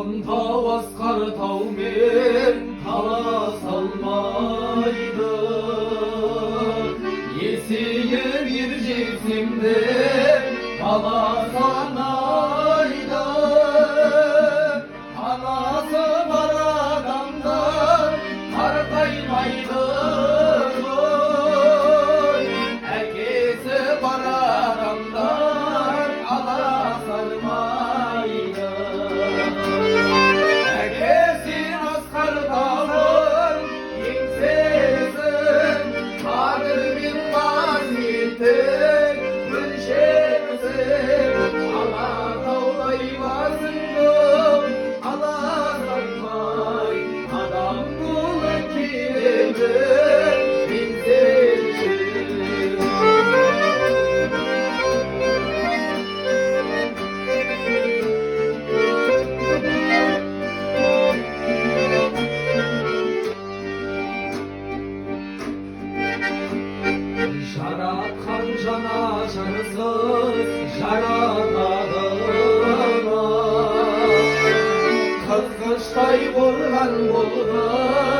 Tavas Kartal men talas almaydı. Yesiye bir cisimde talas anaydı. Anası var adamdan kar kaymaydı. Erkesi var adamdan ala sarmaydı. Herkesin askar dağın kimsesin, kalbin vaziyette gülşesin. Allah tavlaymasın, Allah sarmay, adam bulun kimi bilsin. Şarap kancana şarısız şarap adına kızgıştay vurulan bulur.